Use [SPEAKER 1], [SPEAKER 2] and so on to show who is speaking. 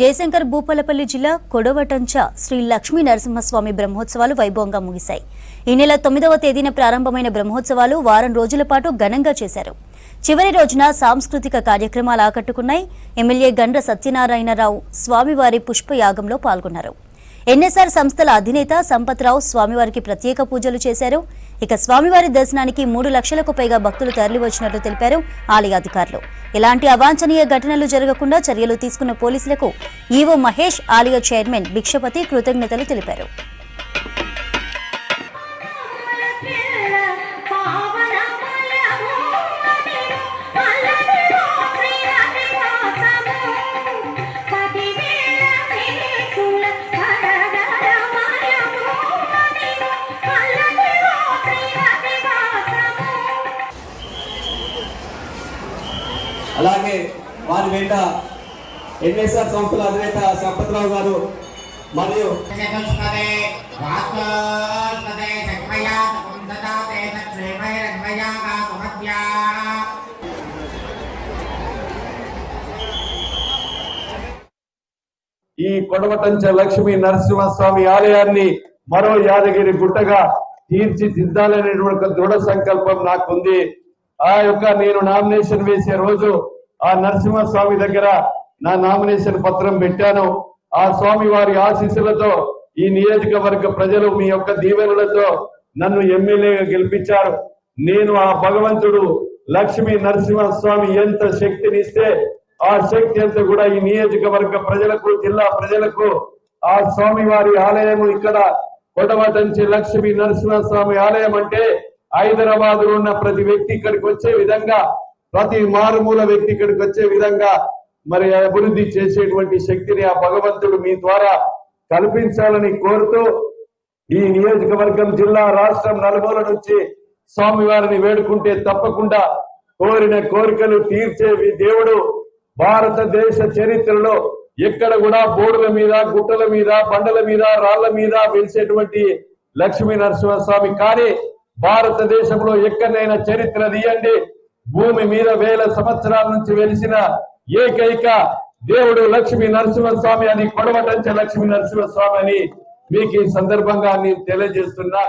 [SPEAKER 1] జయశంకర్ భూపాలపల్లి జిల్లా కొడవటంచ శ్రీ లక్ష్మీ నరసింహస్వామి బ్రహ్మోత్సవాలు వైభవంగా ముగిశాయి. ఈ నెల 9వ తేదీన ప్రారంభమైన బ్రహ్మోత్సవాలు వారం రోజుల పాటు ఘనంగా చేశారు. చివరి రోజున సాంస్కృతిక కార్యక్రమాలు ఆకట్టుకున్నాయి. ఎమ్మెల్యే గండ్ర సత్యనారాయణరావు స్వామివారి పుష్పయాగంలో పాల్గొన్నారు. ఎన్ఎస్ఆర్ సంస్థల అధినేత సంపత్రావు స్వామివారికి ప్రత్యేక పూజలు చేశారు. ఇక స్వామివారి దర్శనానికి 3 లక్షలకు పైగా భక్తులు తరలివచ్చినట్లు తెలిపారు ఆలయ అధికారులు. ఎలాంటి అవాంఛనీయ ఘటనలు జరగకుండా చర్యలు తీసుకున్న పోలీసులకు ఈవో మహేష్, ఆలయ చైర్మన్ భిక్షపతి కృతజ్ఞతలు తెలిపారు.
[SPEAKER 2] అలాగే వారి వెంట ఎన్ఎస్ఆర్ సంస్థల అధినేత సంపత్రావు గారు మరియు
[SPEAKER 3] ఈ కొడవటంచ లక్ష్మీ నరసింహస్వామి ఆలయాన్ని మరో యాదగిరి గుట్టగా తీర్చిదిద్దాలనేటువంటి దృఢ సంకల్పం నాకుంది. నేను నామినేషన్ వేసే రోజు ఆ నరసింహస్వామి దగ్గర నా నామినేషన్ పత్రం పెట్టాను. ఆ స్వామి వారి ఆశీస్సులతో ఈ నియోజకవర్గ ప్రజలు మీ యొక్క దీవెనలతో నన్ను ఎమ్మెల్యేగా గెలిపించారు. నేను ఆ భగవంతుడు లక్ష్మీ నరసింహస్వామి ఎంత శక్తినిస్తే ఆ శక్తి అంతా కూడా ఈ నియోజకవర్గ ప్రజలకు, జిల్లా ప్రజలకు ఆ స్వామి వారి ఆలయం ఇక్కడ కొడవటంచి లక్ష్మీ నరసింహస్వామి ఆలయం అంటే హైదరాబాద్ లో ఉన్న ప్రతి వ్యక్తి ఇక్కడికి వచ్చే విధంగా, ప్రతి మారుమూల వ్యక్తి ఇక్కడికి వచ్చే విధంగా మరి అభివృద్ధి చేసేటువంటి శక్తిని ఆ భగవంతుడు మీ ద్వారా కల్పించాలని కోరుతూ ఈ నియోజకవర్గం, జిల్లా, రాష్ట్రం నలుమూల నుంచి స్వామివారిని వేడుకుంటే తప్పకుండా కోరిన కోరికలు తీర్చే దేవుడు. భారతదేశ చరిత్రలో ఎక్కడ కూడా బోర్డుల మీద, గుట్టల మీద, బండల మీద, రాళ్ల మీద వెలిసేటువంటి లక్ష్మీ నరసింహస్వామి కానీ భారతదేశంలో ఎక్కడైనా చరిత్ర తీయండి, భూమి మీద వేల సంవత్సరాల నుంచి వెలిసిన ఏకైక దేవుడు లక్ష్మీ నరసింహస్వామి అని, కొడవటంచ లక్ష్మీ నరసింహస్వామి అని మీకు ఈ సందర్భంగా నేను తెలియజేస్తున్నా.